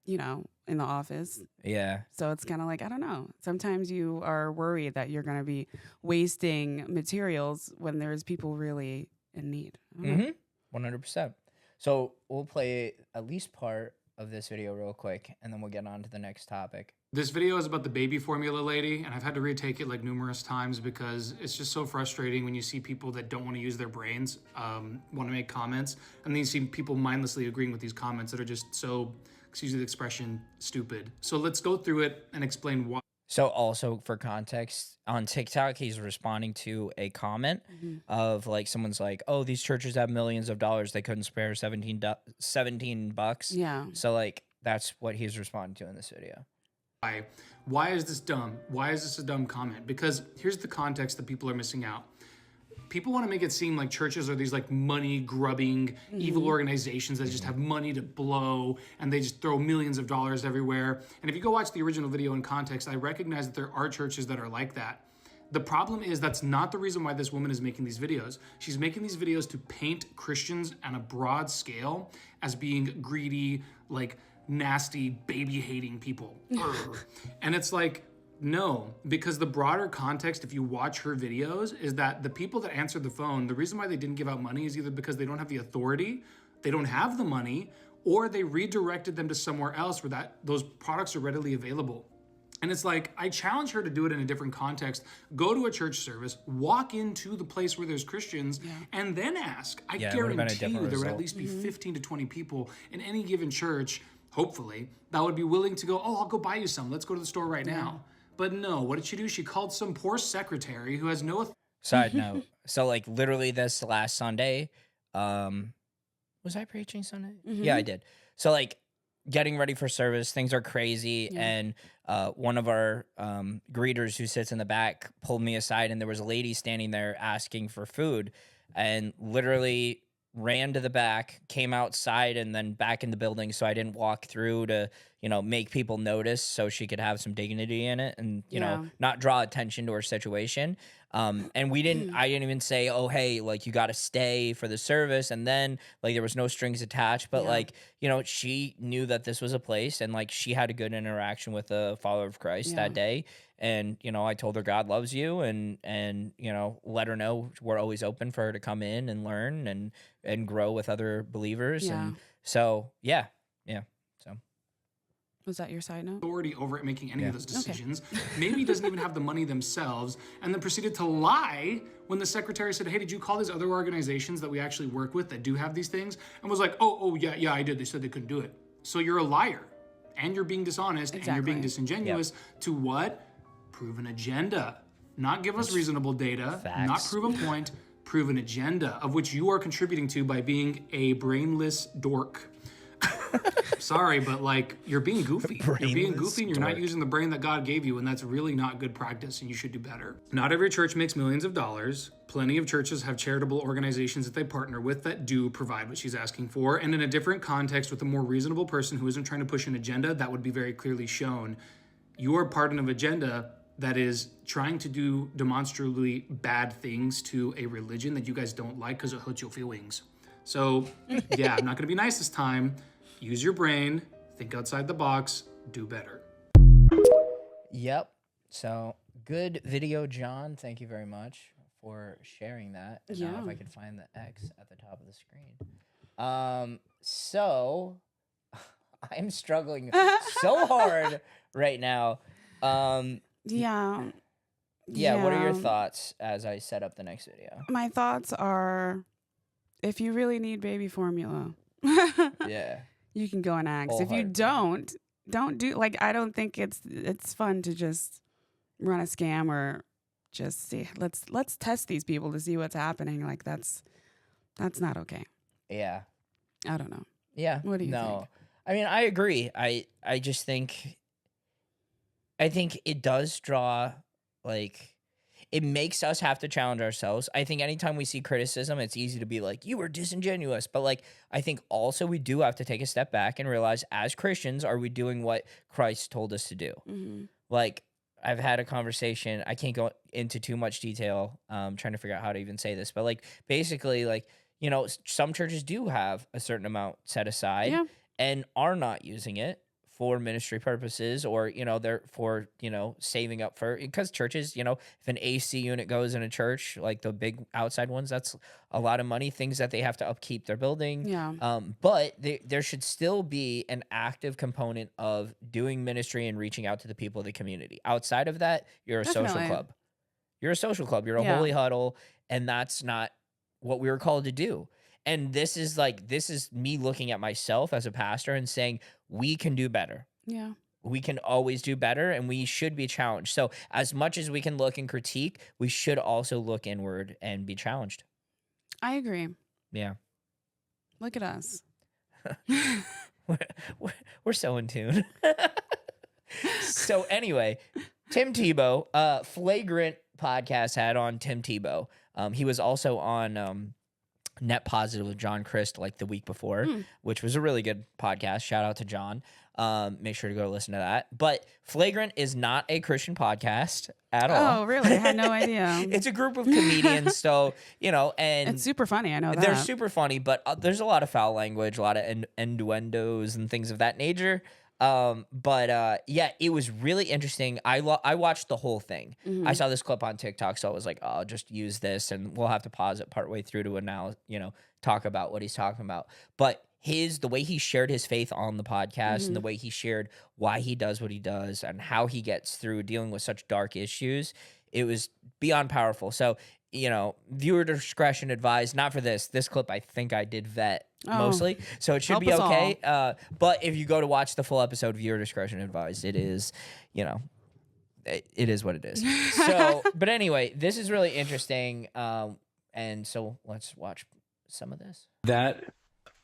in the office. Yeah. So it's kind of like, I don't know. Sometimes you are worried that you're going to be wasting materials when there's people really in need. 100%. So we'll play at least part of this video real quick, and then we'll get on to the next topic. This video is about the baby formula lady, and I've had to retake it like numerous times because it's just so frustrating when you see people that don't want to use their brains, want to make comments, and then you see people mindlessly agreeing with these comments that are just so, excuse the expression, stupid. So let's go through it and explain why. So also for context, on TikTok, he's responding to a comment of like, someone's like, oh, these churches have millions of dollars. They couldn't spare $17. Yeah. So like, that's what he's responding to in this video. Why is this dumb? Why is this a dumb comment? Because here's the context that people are missing out. People want to make it seem like churches are these like money grubbing evil organizations that just have money to blow and they just throw millions of dollars everywhere. And if you go watch the original video in context, I recognize that there are churches that are like that. The problem is that's not the reason why this woman is making these videos. She's making these videos to paint Christians on a broad scale as being greedy, like nasty, baby-hating people. And it's like, no, because the broader context, if you watch her videos, is that the people that answered the phone, the reason why they didn't give out money is either because they don't have the authority, they don't have the money, or they redirected them to somewhere else where those products are readily available. And it's like, I challenge her to do it in a different context. Go to a church service, walk into the place where there's Christians, and then ask. I guarantee you there would at least be 15 to 20 people in any given church, hopefully, that would be willing to go, oh, I'll go buy you some. Let's go to the store right now. But no, what did she do? She called some poor secretary who has no authority. Side note. So like literally this last Sunday, was I preaching Sunday? Yeah, I did. So like getting ready for service, things are crazy. And one of our greeters who sits in the back pulled me aside and there was a lady standing there asking for food and literally ran to the back, came outside and then back in the building. So I didn't walk through to, make people notice so she could have some dignity in it and, not draw attention to her situation. And I didn't even say, oh, hey, like you got to stay for the service. And then like there was no strings attached, but like, she knew that this was a place and like she had a good interaction with a follower of Christ that day. And, I told her God loves you and, let her know we're always open for her to come in and learn and grow with other believers. And so, So Was that your side note? Authority over it making any of those decisions. Maybe doesn't even have the money themselves, and then proceeded to lie when the secretary said, hey, did you call these other organizations that we actually work with that do have these things? And was like, oh, yeah, I did. They said they couldn't do it. So you're a liar, and you're being dishonest, and you're being disingenuous to what? Prove an agenda. Not give us reasonable data, not prove a point, prove an agenda, of which you are contributing to by being a brainless dork. Sorry, but like, you're being goofy. You're being goofy and you're not using the brain that God gave you, and that's really not good practice, and you should do better. Not every church makes millions of dollars. Plenty of churches have charitable organizations that they partner with that do provide what she's asking for, and in a different context with a more reasonable person who isn't trying to push an agenda, that would be very clearly shown. You are part of an agenda that is trying to do demonstrably bad things to a religion that you guys don't like because it hurts your feelings. So, yeah, I'm not going to be nice this time. Use your brain, think outside the box, do better. Yep. So, good video, John. Thank you very much for sharing that. And now if I could find the X at the top of the screen. So, I'm struggling so hard right now. Yeah, what are your thoughts as I set up the next video? My thoughts are, if you really need baby formula, you can go and ask. If you don't do, like, I don't think it's fun to just run a scam or just see, let's test these people to see what's happening. Like, that's not okay. Yeah. I don't know. Yeah. What do you think? I mean, I agree. I just think it does draw, like, it makes us have to challenge ourselves. I think anytime we see criticism, it's easy to be like, you were disingenuous. But, like, I think also we do have to take a step back and realize, as Christians, are we doing what Christ told us to do? Mm-hmm. Like, I've had a conversation. I can't go into too much detail. Trying to figure out how to even say this. But, like, basically, like, you know, some churches do have a certain amount set aside and are not using it for ministry purposes, or, you know, they're for, you know, saving up for, because churches, you know, if an AC unit goes in a church, like the big outside ones, that's a lot of money, things that they have to upkeep their building. Yeah. But there should still be an active component of doing ministry and reaching out to the people of the community. Outside of that, you're a social club. You're a social club. You're a holy huddle, and that's not what we were called to do. And this is me looking at myself as a pastor and saying, we can do better. Yeah. We can always do better, and we should be challenged. So as much as we can look and critique, we should also look inward and be challenged. I agree. Yeah. Look at us. we're so in tune. So anyway, Tim Tebow, Flagrant podcast had on Tim Tebow. He was also on Net Positive with John Christ like the week before, which was a really good podcast. Shout out to John. Make sure to go listen to that. But Flagrant is not a Christian podcast at all. Oh, really? I had no idea. It's a group of comedians, so, you know, and it's super funny. I know that. They're super funny, but there's a lot of foul language, a lot of innuendos and things of that nature. Yeah, it was really interesting. I watched the whole thing. I saw this clip on TikTok, so I was like, oh, I'll just use this, and we'll have to pause it partway through to now, you know, talk about what he's talking about. But the way he shared his faith on the podcast and the way he shared why he does what he does and how he gets through dealing with such dark issues, it was beyond powerful. So, you know, viewer discretion advised. Not for this. This clip, I think I did vet mostly, so it should be okay. But if you go to watch the full episode, viewer discretion advised. It is, you know, it is what it is. So, but anyway, this is really interesting. And so let's watch some of this. That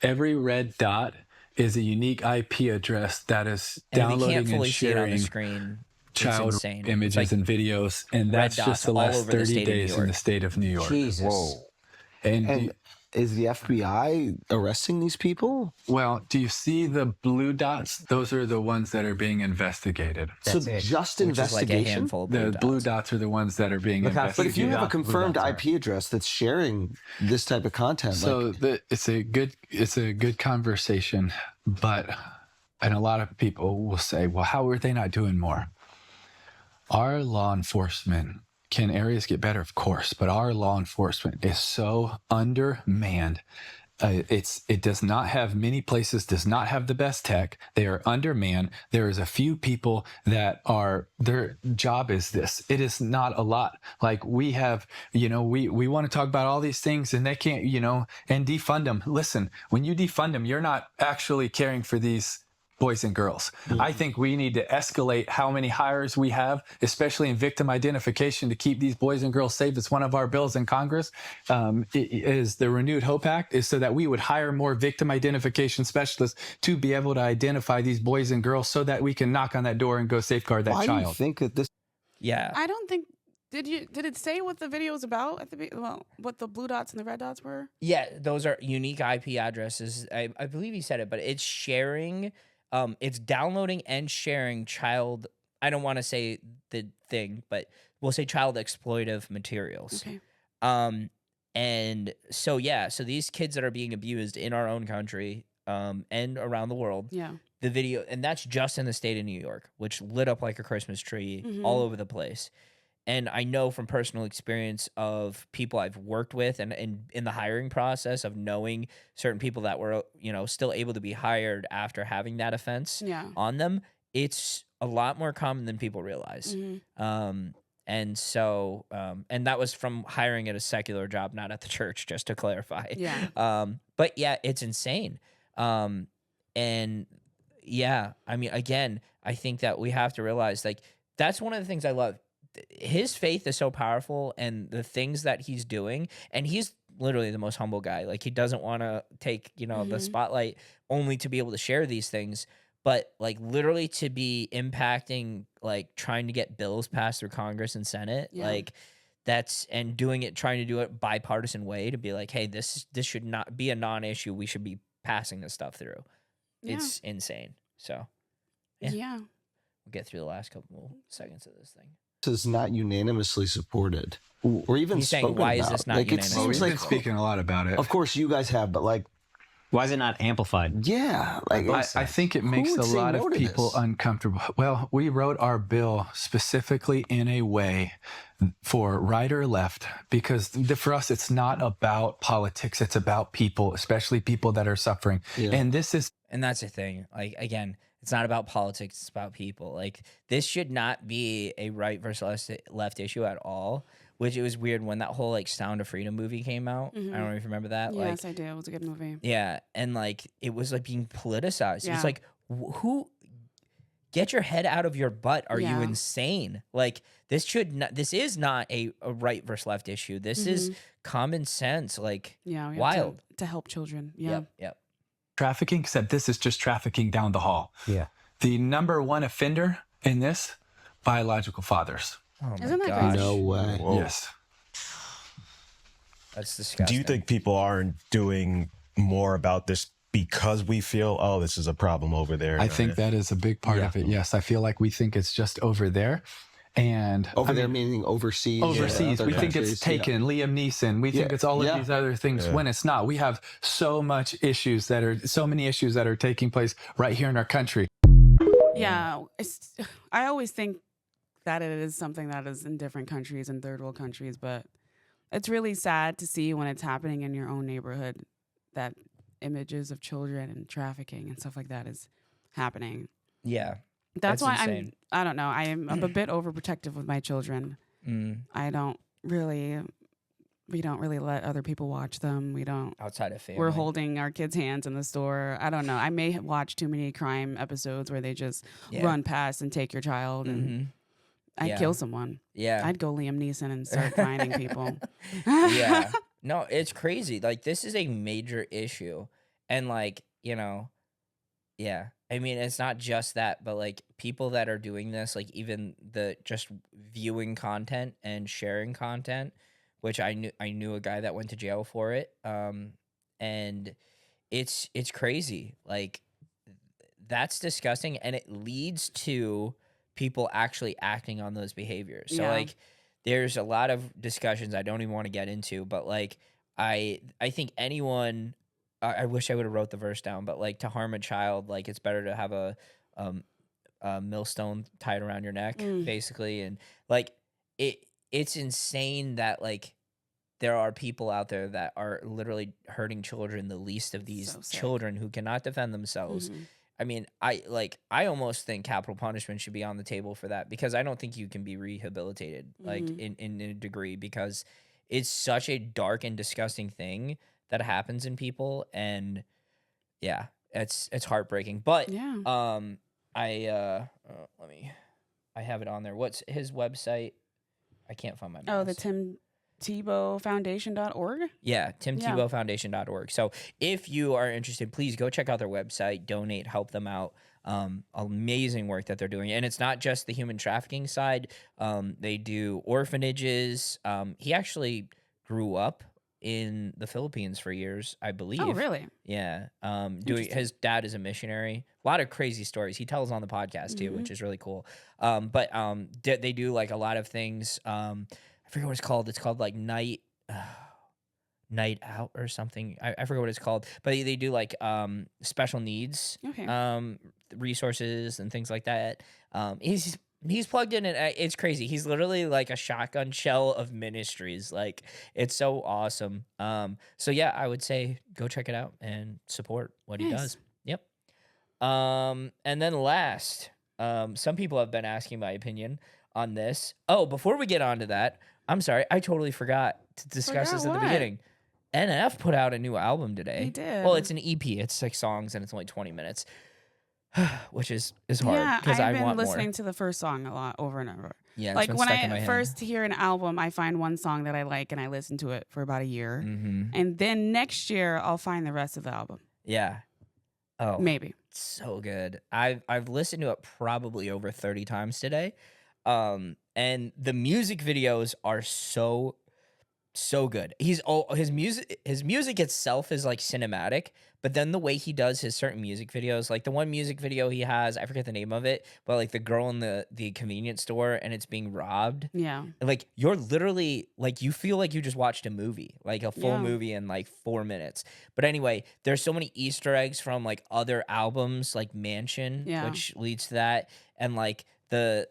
every red dot is a unique IP address that is downloading and sharing child images and videos, and that's just the last 30 days in the state of New York. Jesus. Whoa. And is the FBI arresting these people? Well, do you see the blue dots? Those are the ones that are being investigated. So just investigation? The blue dots are the ones that are being investigated. But if you have a confirmed IP address that's sharing this type of content, so it's a good conversation, and a lot of people will say, well, how are they not doing more? Our law enforcement, can areas get better? Of course, but our law enforcement is so undermanned It does not have many places, does not have the best tech. They are undermanned. There is a few people that are, their job is this. It is not a lot. Like we have, we want to talk about all these things and they can't, and defund them. Listen, when you defund them, you're not actually caring for these boys and girls. I think we need to escalate how many hires we have, especially in victim identification, to keep these boys and girls safe. It's one of our bills in Congress. Is the Renewed Hope Act, is so that we would hire more victim identification specialists to be able to identify these boys and girls so that we can knock on that door and go safeguard that child. I don't think that this. Yeah. I don't think. Did it say what the video was about at what the blue dots and the red dots were? Yeah, those are unique IP addresses. I believe he said it, but it's sharing. It's downloading and sharing child. I don't want to say the thing, but we'll say child exploitive materials. Okay. And so so these kids that are being abused in our own country, and around the world. Yeah. The video, and that's just in the state of New York, which lit up like a Christmas tree all over the place. And I know from personal experience of people I've worked with and in the hiring process of knowing certain people that were, still able to be hired after having that offense on them, it's a lot more common than people realize. And so, and that was from hiring at a secular job, not at the church, just to clarify. Yeah. But yeah, it's insane. And yeah, I mean, again, I think that we have to realize, like, that's one of the things I love. His faith is so powerful, and the things that he's doing, and he's literally the most humble guy. Like, he doesn't want to take, the spotlight only to be able to share these things, but like literally to be impacting, like trying to get bills passed through Congress and Senate, like and trying to do it bipartisan way to be like, hey, this should not be a non-issue. We should be passing this stuff through. Yeah. It's insane. So Yeah. we'll get through the last couple seconds of this thing. Is not unanimously supported or even He's saying, spoken why about. is this not like, unanimous? It seems We've like, been speaking a lot about it. of course you guys have, but like, why is it not amplified? yeah, like I think it makes a lot of people uncomfortable. Well, we wrote our bill specifically in a way for right or left, because for us, it's not about politics. It's about people, especially people that are suffering. Yeah. And that's the thing. Like, again, it's not about politics. It's about people. Like, this should not be a right versus left issue at all, which it was weird when that whole, like, Sound of Freedom movie came out. I don't know if you remember that. Yes, I do. It was a good movie. Yeah. And, like, it was, like, being politicized. Yeah. It's like, who... Get your head out of your butt. Are you insane? Like, this is not a right versus left issue. This is common sense. Like, wild. To help children. Yeah. Yep. trafficking, except this is just trafficking down the hall. Yeah. The number one offender in this, biological fathers. Oh my Isn't that gosh. crazy? no way. Whoa. Yes. That's disgusting. Do you think people aren't doing more about this because we feel, oh, this is a problem over there? I think that is a big part of it. Yes. I feel like we think it's just over there. And Over there meaning overseas. Overseas. other We think countries, it's Taken, Liam Neeson. We think it's all of these other things when it's not. We have so many issues that are taking place right here in our country. Yeah. I always think that it is something that is in different countries and third world countries, but it's really sad to see when it's happening in your own neighborhood that images of children and trafficking and stuff like that is happening. Yeah. That's why insane. I don't know. I'm a bit overprotective with my children. We don't really let other people watch them. We don't. Outside of family. We're holding our kids' hands in the store. I don't know. I may watch too many crime episodes where they just run past and take your child and I'd kill someone. Yeah. I'd go Liam Neeson and start finding people. Yeah. No, it's crazy. Like, this is a major issue. And, like, yeah. I mean, it's not just that, but, like, people that are doing this, like, even the just viewing content and sharing content, which I knew a guy that went to jail for it. And it's crazy. Like, that's disgusting. And it leads to people actually acting on those behaviors. So, like, there's a lot of discussions I don't even want to get into, but, like, I think anyone, I wish I would have wrote the verse down, but, like, to harm a child, like, it's better to have a millstone tied around your neck, basically. And, like, it's insane that, like, there are people out there that are literally hurting children, the least of these children who cannot defend themselves. I mean, I almost think capital punishment should be on the table for that, because I don't think you can be rehabilitated like in a degree, because it's such a dark and disgusting thing that happens in people. And yeah, it's heartbreaking. But I have it on there. What's his website? I can't find my mouse. Oh, the TimTebowFoundation.org? Yeah, TimTebowFoundation.org. So if you are interested, please go check out their website, donate, help them out. Amazing work that they're doing. And it's not just the human trafficking side. They do orphanages. He actually grew up in the Philippines for years, I believe. Oh, really? Yeah. His dad is a missionary. A lot of crazy stories he tells on the podcast too, which is really cool. But they do like a lot of things. I forget what it's called. It's called like Night Out or something. I forget what it's called. But they do like special needs resources and things like that. He's plugged in, and it's crazy. He's literally like a shotgun shell of ministries. Like, it's so awesome. So yeah, I would say go check it out and support what he does. Yep. And then last, some people have been asking my opinion on this. Oh, before we get on to that, I'm sorry, I totally forgot to discuss this at the beginning. NF put out a new album today. He did. Well, it's an EP. It's 6 songs and it's only 20 minutes. Which is hard because I want more. I've been listening to the first song a lot over and over. Yeah, like when I first hear an album, I find one song that I like and I listen to it for about a year, and then next year I'll find the rest of the album. Yeah. Oh, maybe. So good. I've listened to it probably over 30 times today, and the music videos are so good. His music itself is like cinematic, but then the way he does his certain music videos, like the one music video he has, I forget the name of it, but like the girl in the convenience store and it's being robbed. Yeah. Like you're literally like, you feel like you just watched a movie, like a full movie in like 4 minutes. But anyway, there's so many Easter eggs from like other albums, like Mansion, which leads to that. And like the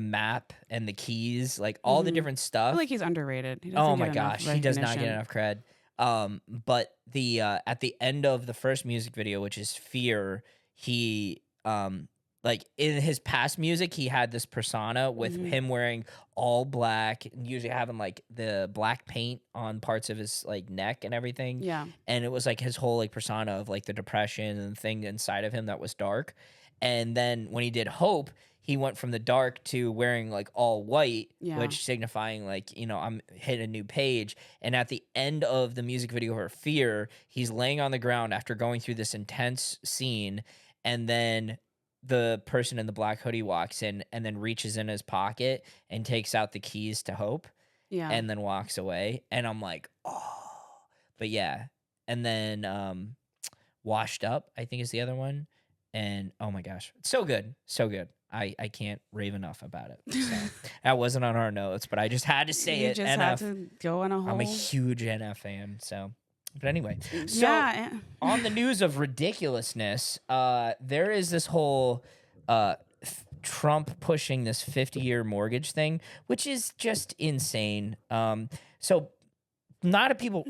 map and the keys, like all the different stuff. I feel like he's underrated. Oh my gosh, he does not get enough cred. But the at the end of the first music video, which is Fear, he like in his past music, he had this persona with him wearing all black, and usually having like the black paint on parts of his like neck and everything. Yeah. And it was like his whole like persona of like the depression and the thing inside of him that was dark. And then when he did Hope, he went from the dark to wearing like all white, which signifying like, you know, I'm hitting a new page. And at the end of the music video for Fear, he's laying on the ground after going through this intense scene. And then the person in the black hoodie walks in and then reaches in his pocket and takes out the keys to Hope. Yeah. And then walks away. And I'm like, oh, but yeah. And then Washed Up, I think is the other one. And oh my gosh, it's so good. So good. I can't rave enough about it. So, that wasn't on our notes, but I just had to say it. You just had to go on a whole... I'm a huge NF fan, so... But anyway, so on the news of ridiculousness, there is this whole Trump pushing this 50-year mortgage thing, which is just insane. So... A lot of people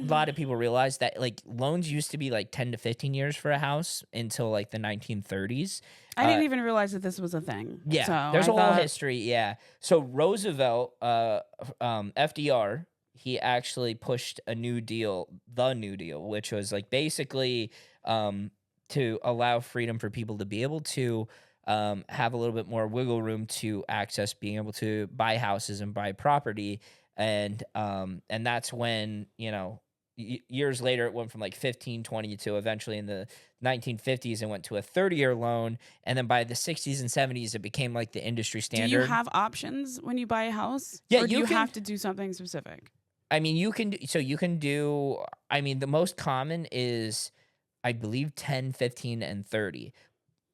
realize that like loans used to be like 10 to 15 years for a house until like the 1930s. I didn't even realize that this was a thing. Yeah, so there's a whole history. Yeah. So Roosevelt, FDR, he actually pushed the New Deal, which was like basically to allow freedom for people to be able to have a little bit more wiggle room to access being able to buy houses and buy property. And that's when, you know, years later, it went from like 15, 20 to eventually in the 1950s, it went to a 30-year loan. And then by the 60s and 70s, it became like the industry standard. Do you have options when you buy a house? Yeah, or do you have to do something specific? I mean, the most common is, I believe, 10, 15, and 30.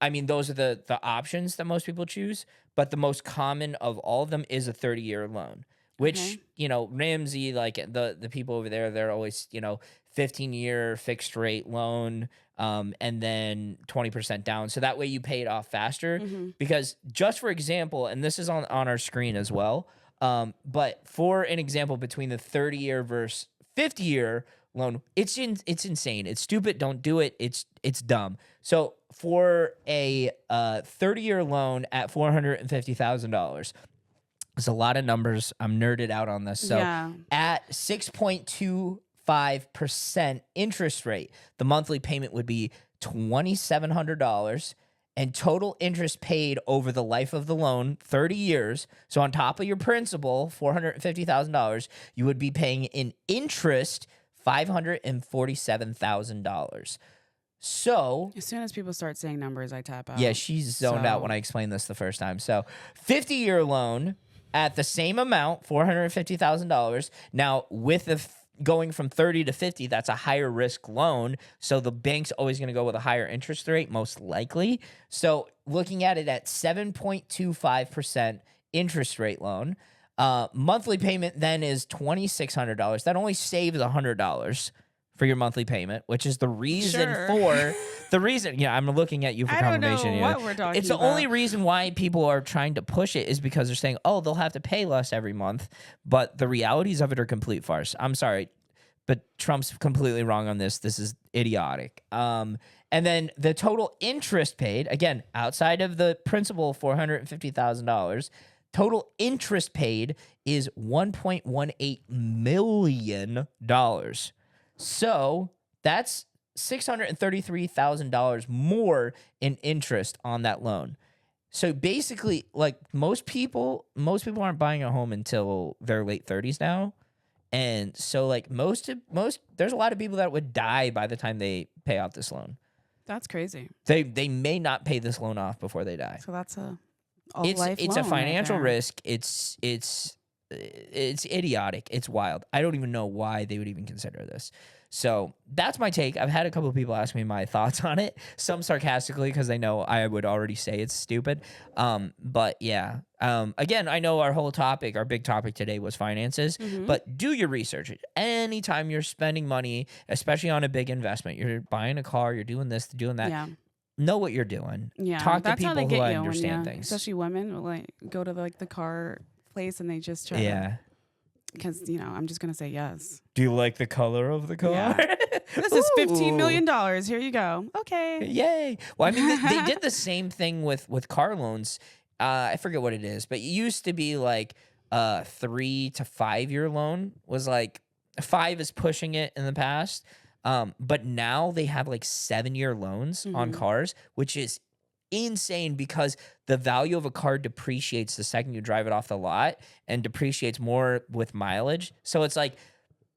I mean, those are the options that most people choose. But the most common of all of them is a 30-year loan. Which, you know, Ramsey, like the people over there, they're always, you know, 15-year fixed rate loan, and then 20% down. So that way you pay it off faster. Because just for example, and this is on our screen as well, But for an example, between the 30-year versus 50-year loan, it's insane. It's stupid. Don't do it. It's dumb. So for a 30-year loan at $450,000, it's a lot of numbers. I'm nerded out on this. So at 6.25% interest rate, the monthly payment would be $2,700, and total interest paid over the life of the loan, 30 years. So on top of your principal, $450,000, you would be paying in interest $547,000. So as soon as people start saying numbers, I tap out. Yeah, she's zoned out when I explained this the first time. So 50-year loan at the same amount, $450,000. Now, with the going from 30 to 50, that's a higher risk loan. So the bank's always going to go with a higher interest rate, most likely. So looking at it at 7.25% interest rate loan, monthly payment then is $2,600. That only saves $100 for your monthly payment, which is the reason I'm looking at you for confirmation. I don't know what we're talking It's the about. only reason why people are trying to push it is because they're saying, oh, they'll have to pay less every month. But the realities of it are complete farce. I'm sorry, but Trump's completely wrong on this. This is idiotic. And then the total interest paid, again, outside of the principal, $450,000, total interest paid is $1.18 million. So that's $633,000 more in interest on that loan. So basically, like most people aren't buying a home until their late 30s now. And so like most there's a lot of people that would die by the time they pay off this loan. That's crazy. They may not pay this loan off before they die. So that's it's a financial risk. It's idiotic. It's wild. I don't even know why they would even consider this. So that's my take. I've had a couple of people ask me my thoughts on it, some sarcastically because they know I would already say it's stupid. But yeah, again, I know our big topic today was finances, but do your research. Anytime you're spending money, especially on a big investment, you're buying a car, you're doing this, doing that. Know what you're doing. Yeah, talk to that's how people they who get you understand things. Especially women, like go to the car place and they just try. Yeah. Because I'm just gonna say yes. Do you like the color of the car? Yeah. This is $15 million. Here you go. Okay. Yay. Well, I mean, they did the same thing with car loans. I forget what it is, but it used to be like 3 to 5 year loan was like 5 is pushing it in the past. But now they have like 7-year loans on cars, which is insane because the value of a car depreciates the second you drive it off the lot and depreciates more with mileage. So it's like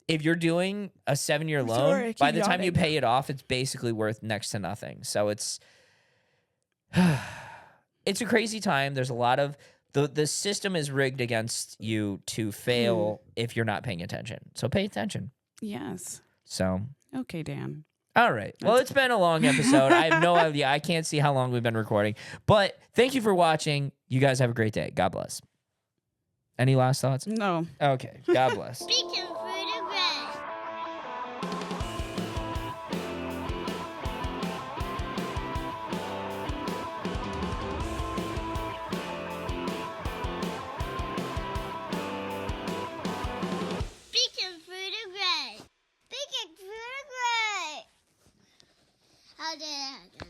if you're doing a 7-year loan, by the time you pay it off, it's basically worth next to nothing. So it's a crazy time. There's a lot of the system is rigged against you to fail if you're not paying attention. So pay attention. Yes. So okay, Dan. All right. Well, it's been a long episode. I have no idea. I can't see how long we've been recording. But thank you for watching. You guys have a great day. God bless. Any last thoughts? No. Okay. God bless. Speaking through the gray. Speaking through the gray. Speaking through the gray. How did it happen?